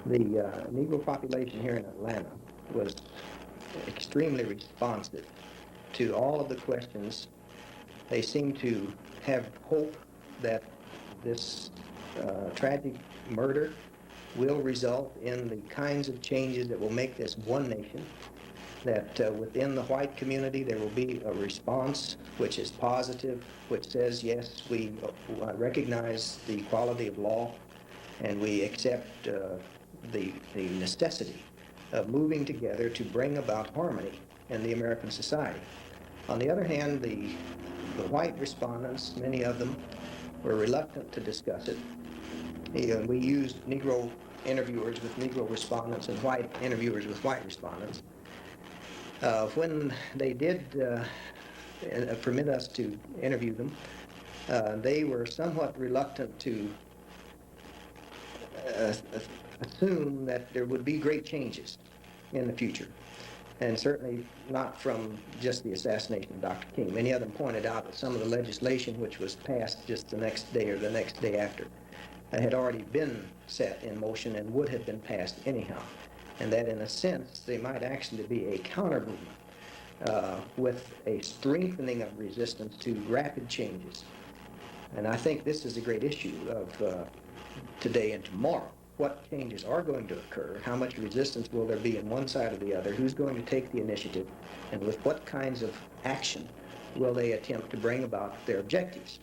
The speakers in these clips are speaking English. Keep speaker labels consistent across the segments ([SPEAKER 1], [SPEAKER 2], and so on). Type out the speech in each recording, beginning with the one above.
[SPEAKER 1] The Negro population here in Atlanta was extremely responsive to all of the questions. They seem to have hope that this tragic murder will result in the kinds of changes that will make this one nation, that within the white community there will be a response which is positive, which says, yes, we recognize the equality of law, and we accept the necessity of moving together to bring about harmony in the American society. On the other hand, the white respondents, many of them, were reluctant to discuss it. We used Negro interviewers with Negro respondents and white interviewers with white respondents. When they did permit us to interview them, they were somewhat reluctant to assume that there would be great changes in the future, and certainly not from just the assassination of Dr. King. Many of them pointed out that some of the legislation which was passed just the next day or the next day after had already been set in motion and would have been passed anyhow, and that in a sense they might actually be a counter-movement with a strengthening of resistance to rapid changes. And I think this is a great issue of today and tomorrow. What changes are going to occur? How much resistance will there be on one side or the other? Who's going to take the initiative? And with what kinds of action will they attempt to bring about their objectives?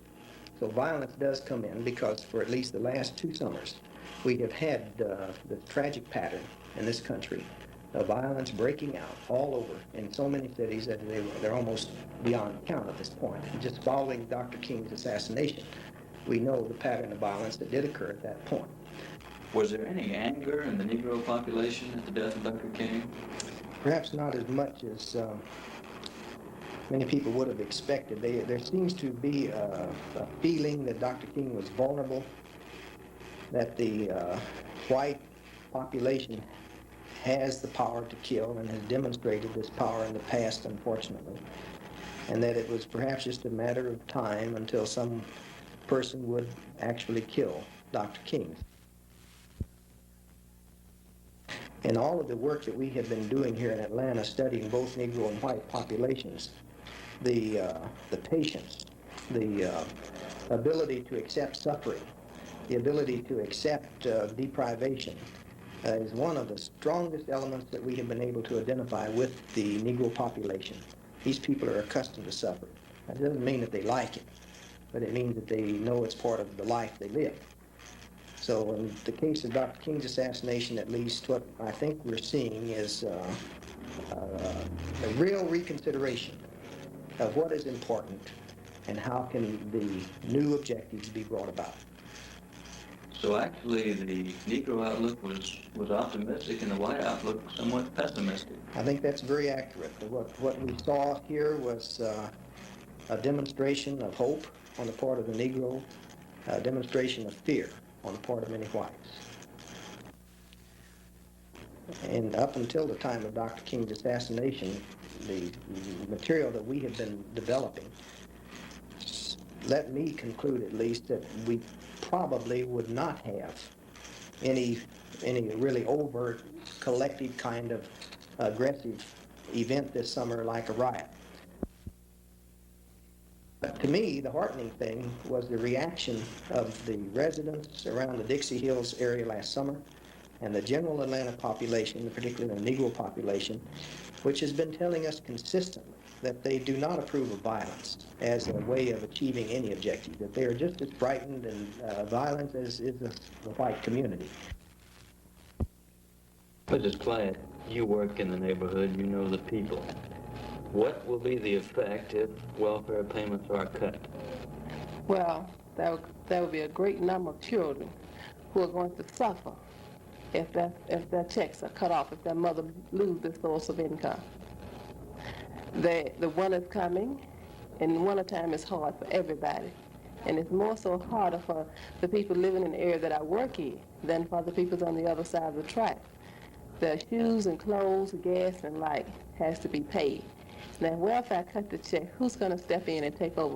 [SPEAKER 1] So violence does come in because for at least the last 2 summers, we have had the tragic pattern in this country of violence breaking out all over in so many cities that they're almost beyond count at this point. And just following Dr. King's assassination, we know the pattern of violence that did occur at that point.
[SPEAKER 2] Was there any anger in the Negro population at the death of Dr. King?
[SPEAKER 1] Perhaps not as much as many people would have expected. There seems to be a feeling that Dr. King was vulnerable, that the white population has the power to kill and has demonstrated this power in the past, unfortunately, and that it was perhaps just a matter of time until some person would actually kill Dr. King. In all of the work that we have been doing here in Atlanta, studying both Negro and white populations, the patience, the ability to accept suffering, the ability to accept deprivation, is one of the strongest elements that we have been able to identify with the Negro population. These people are accustomed to suffering. That doesn't mean that they like it, but it means that they know it's part of the life they live. So in the case of Dr. King's assassination, at least, what I think we're seeing is a real reconsideration of what is important and how can the new objectives be brought about.
[SPEAKER 2] So actually the Negro outlook was optimistic and the white outlook somewhat pessimistic.
[SPEAKER 1] I think that's very accurate. What we saw here was a demonstration of hope on the part of the Negro, a demonstration of fear on the part of many whites. And up until the time of Dr. King's assassination, the material that we have been developing let me conclude at least that we probably would not have any really overt collective kind of aggressive event this summer like a riot. But to me, the heartening thing was the reaction of the residents around the Dixie Hills area last summer and the general Atlanta population, particularly the Negro population, which has been telling us consistently that they do not approve of violence as a way of achieving any objective, that they are just as frightened and violent as is the white community.
[SPEAKER 2] Mrs. Platt, you work in the neighborhood, you know the people. What will be the effect if welfare payments are cut?
[SPEAKER 3] Well, that would be a great number of children who are going to suffer if their checks are cut off, if their mother loses their source of income. The winter's coming, and wintertime is hard for everybody. And it's more so harder for the people living in the area that I work in than for the people on the other side of the track. The shoes and clothes, gas and light has to be paid. Now, if welfare cut the check, who's going to step in and take over?